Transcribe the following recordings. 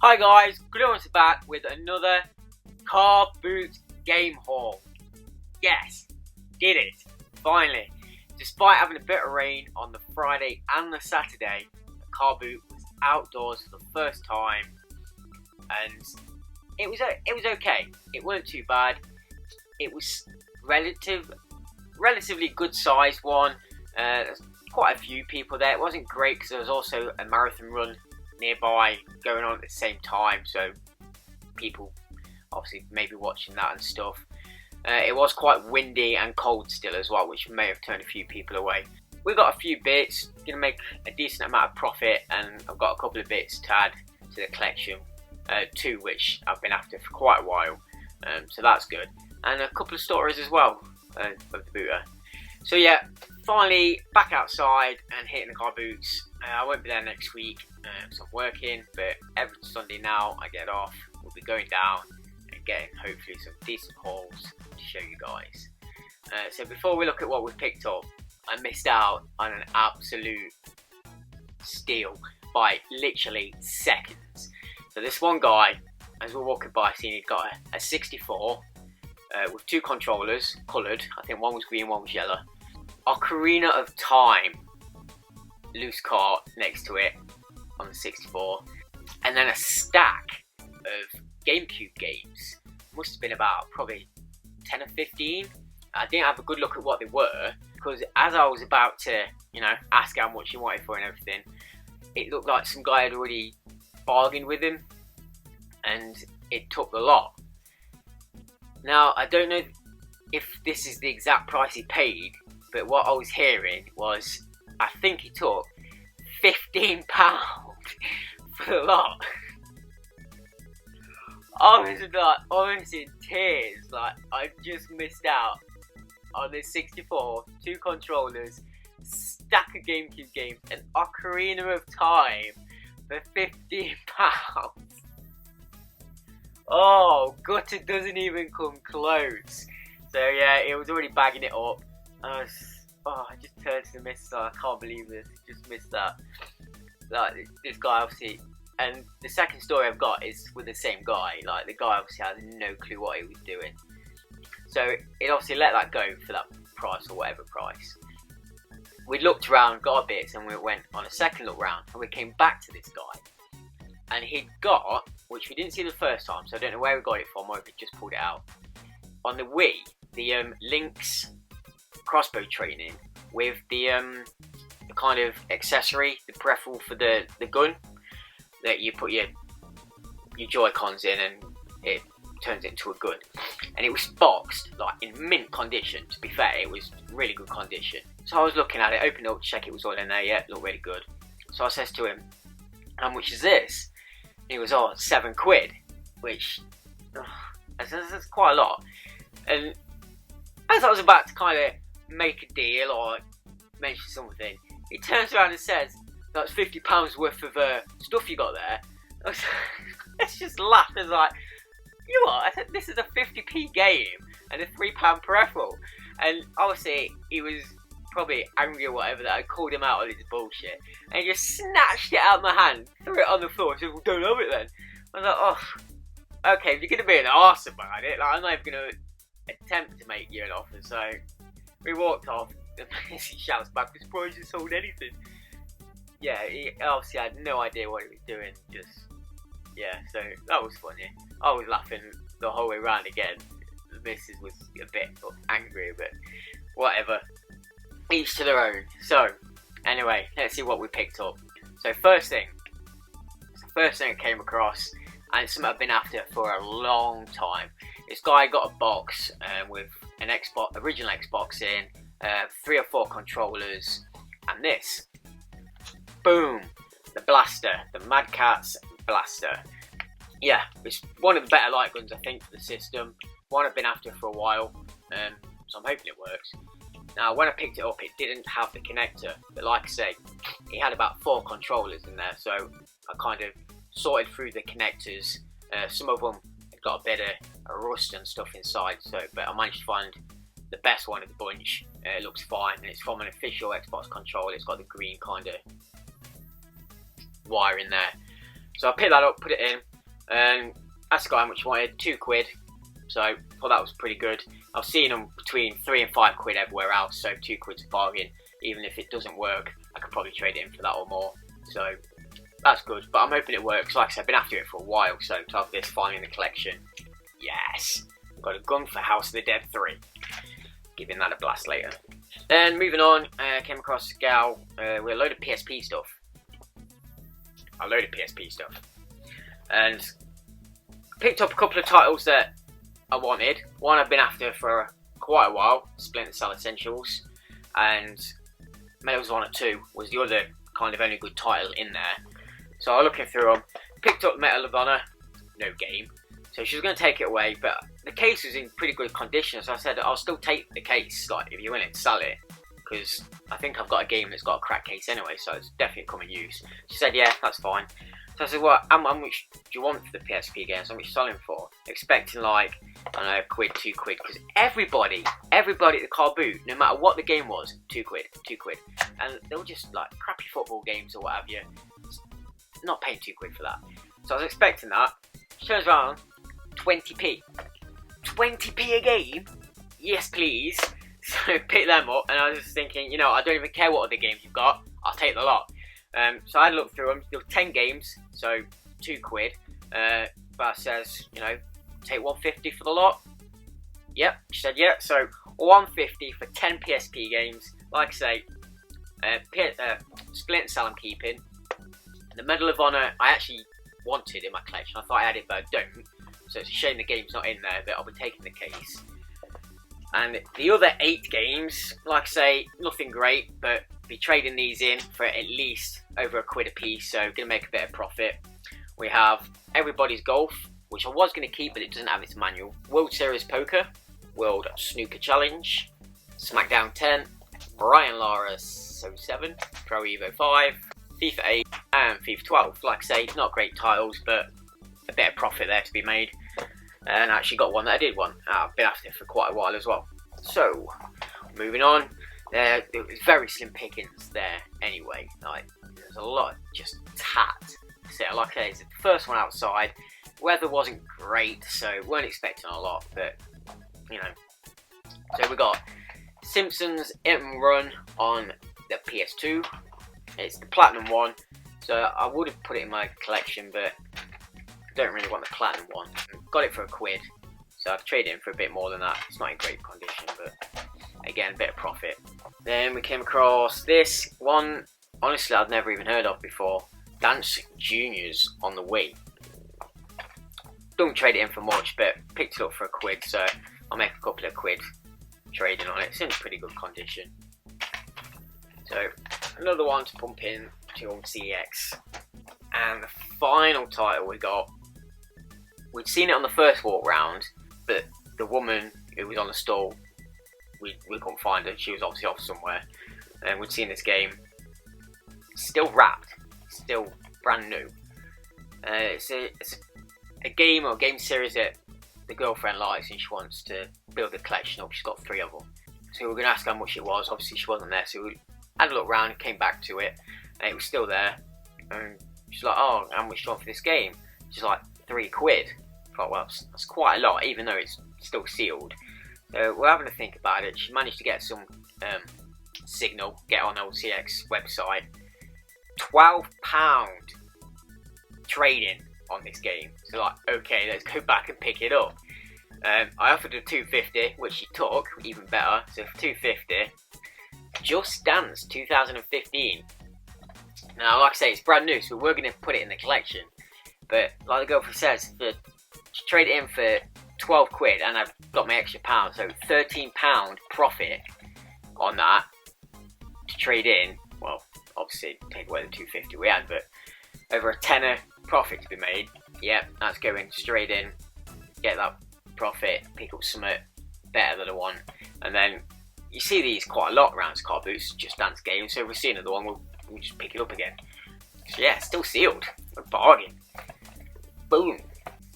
Hi guys, GloryHunter back with another car boot game haul. Yes, did it, finally. Despite having a bit of rain on the Friday and the Saturday, the car boot was outdoors for the first time and it was okay. It wasn't too bad. It was relatively good sized one. There's quite a few people there. It wasn't great because there was also a marathon run nearby going on at the same time, so people obviously maybe watching that and stuff. It was quite windy and cold still as well, which may have turned a few people away. We've got a few bits, gonna make a decent amount of profit, and I've got a couple of bits to add to the collection, two which I've been after for quite a while, so that's good, and a couple of stories as well of the booter. So yeah, finally back outside and hitting the car boots. I won't be there next week, so I'm working, but every Sunday now I get off. We'll be going down and getting hopefully some decent hauls to show you guys. So before we look at what we picked up, I missed out on an absolute steal by literally seconds. So this one guy, as we're walking by, seen he'd got a 64 with two controllers, coloured. I think one was green, one was yellow. Ocarina of Time loose cart next to it on the 64, and then a stack of GameCube games. Must have been about probably 10 or 15. I didn't have a good look at what they were because as I was about to, ask how much he wanted for and everything, it looked like some guy had already bargained with him and it took the lot. Now I don't know if this is the exact price he paid, but what I was hearing was I think he took £15 for the lot. I was like almost in tears, like I just missed out on this 64, two controllers, stack of GameCube games, and Ocarina of Time for £15. Oh, gutter doesn't even come close. So yeah, it was already bagging it up. I just turned to the missus, I can't believe this, just missed that. Like, this guy obviously, and the second story I've got is with the same guy. Like, the guy obviously had no clue what he was doing. So it obviously let that go for that price or whatever price. We looked around, got our bits, and we went on a second look round, and we came back to this guy. And he'd got, which we didn't see the first time, so I don't know where we got it from, or if he just pulled it out. On the Wii, the Link's crossbow training with the kind of accessory, the peripheral for the gun that you put your Joy-Cons in and it turns it into a gun. And it was boxed, like in mint condition, to be fair, it was really good condition. So I was looking at it, opened it up to check it was all in there, yeah, it looked really good. So I says to him, how much is this? And he was, £7, which, that's quite a lot. And as I was about to kind of make a deal or mention something, he turns around and says, that's £50 worth of stuff you got there. Let's just laugh. I was like, you know what? I said, this is a 50p game and a £3 peripheral. And obviously, he was probably angry or whatever that I called him out on his bullshit. And he just snatched it out of my hand, threw it on the floor, and said, well, don't have it then. I was like, okay, if you're going to be an arse about it, like, I'm not even going to attempt to make you an offer. So we walked off, and he shouts back, "I'm surprised you sold anything." Yeah, he obviously had no idea what he was doing, yeah, so that was funny. I was laughing the whole way around again. The missus was a bit angry, but whatever. Each to their own. So, anyway, let's see what we picked up. So first thing I came across, and it's something I've been after for a long time. This guy got a box with an original Xbox in, 3 or 4 controllers, and this. Boom! The blaster, the Mad Catz blaster. Yeah, it's one of the better light guns I think for the system. One I've been after for a while, so I'm hoping it works. Now when I picked it up, it didn't have the connector, but like I say, it had about 4 controllers in there, so I kind of sorted through the connectors. Some of them got a bit of rust and stuff inside, but I managed to find the best one of the bunch. It looks fine, and it's from an official Xbox controller. It's got the green kind of wire in there. So I picked that up, put it in, and asked the guy how much he wanted. £2. So I thought that was pretty good. I've seen them between £3 and £5 everywhere else, so £2's a bargain. Even if it doesn't work, I could probably trade it in for that or more. So that's good, but I'm hoping it works. Like I said, I've been after it for a while, so to have this finally in the collection, yes. I've got a gun for House of the Dead 3. Giving that a blast later. Then moving on, came across a gal with a load of PSP stuff. And picked up a couple of titles that I wanted. One I've been after for quite a while, Splinter Cell Essentials, and Medal of Honor 2 was the other kind of only good title in there. So I was looking through them, picked up Medal of Honor, no game. So she was going to take it away, but the case was in pretty good condition, so I said I'll still take the case, like if you're willing to sell it, because I think I've got a game that's got a cracked case anyway, so it's definitely come in use. She said, yeah, that's fine. So I said, well, how much do you want for the PSP games? How much are you selling for? Expecting like, I don't know, £1, £2, because everybody at the car boot, no matter what the game was, £2, £2. And they were just like crappy football games or what have you. Not paying £2 for that. So I was expecting that. She turns around, 20p. 20p a game? Yes, please. So pick them up, and I was just thinking, you know, I don't even care what other games you've got. I'll take the lot. So I looked through them. There were 10 games, so £2. But says, you know, take 150 for the lot. Yep, she said yeah. So 150 for 10 PSP games. Like I say, Splinter Cell I'm keeping. The Medal of Honor I actually wanted in my collection. I thought I had it, but I don't. So it's a shame the game's not in there, but I'll be taking the case. And the other 8 games, like I say, nothing great, but be trading these in for at least over £1 a piece, so gonna make a bit of profit. We have Everybody's Golf, which I was gonna keep, but it doesn't have its manual. World Series Poker, World Snooker Challenge, SmackDown 10, Brian Lara 07, Pro Evo 5, FIFA 8, and FIFA 12. Like I say, not great titles, but a bit of profit there to be made. And I actually got one that I did want. I've been after it for quite a while as well. So, moving on. There was very slim pickings there anyway. Like, there's a lot of just tat. So, like I say, it's the first one outside. Weather wasn't great, so weren't expecting a lot, but, you know. So we got Simpsons Hit and Run on the PS2. It's the Platinum one. So I would have put it in my collection, but I don't really want the Platinum one. Got it for £1, so I've traded it in for a bit more than that. It's not in great condition, but again, a bit of profit. Then we came across this one, honestly I'd never even heard of before. Dance Juniors on the Wii. Don't trade it in for much, but picked it up for £1, so I'll make a couple of quid trading on it. It's in pretty good condition. So another one to pump in to old CX. And the final title we got, we'd seen it on the first walk round, but the woman who was on the stall, we couldn't find her. She was obviously off somewhere. And we'd seen this game, still wrapped, still brand new. It's a game or game series that the girlfriend likes, and she wants to build a collection up. She's got 3 of them. So we were going to ask how much it was. Obviously she wasn't there, so we had a look around, came back to it, and it was still there. And she's like, oh, how much do you want for this game? She's like, £3. I thought, well, that's quite a lot, even though it's still sealed. So we're having to think about it. She managed to get some signal, get on old CX website. £12 trading on this game. So like, okay, let's go back and pick it up. I offered her £2.50, which she took, even better. So for £2.50, Just Dance 2015. Now, like I say, it's brand new, so we're going to put it in the collection. But like the girlfriend says, to trade it in for £12, and I've got my extra pound, so £13 profit on that to trade in. Well, obviously take away the £2.50 we had, but over a tenner profit to be made. Yep, that's going straight in. Get that profit, pick up something better than I want, and then you see these quite a lot around car boots, Just Dance games. So if we see another one, we'll just pick it up again. So yeah, still sealed. A bargain. Boom.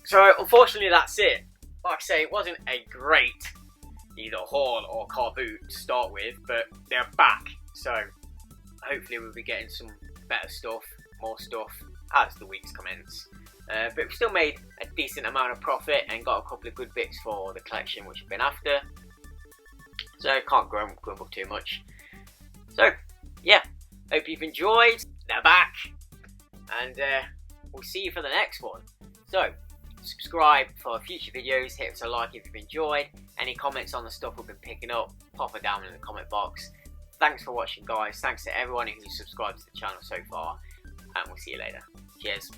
So unfortunately that's it. Like I say, it wasn't a great either haul or car boot to start with, but they're back. So hopefully we'll be getting some better stuff, more stuff as the weeks commence. but we still made a decent amount of profit and got a couple of good bits for the collection which I've been after. So I can't grumble too much. So yeah, hope you've enjoyed. They're back, and we'll see you for the next one. So subscribe for future videos, hit us a like if you've enjoyed. Any comments on the stuff we've been picking up, pop it down in the comment box. Thanks for watching, guys. Thanks to everyone who's subscribed to the channel so far, and we'll see you later. Cheers.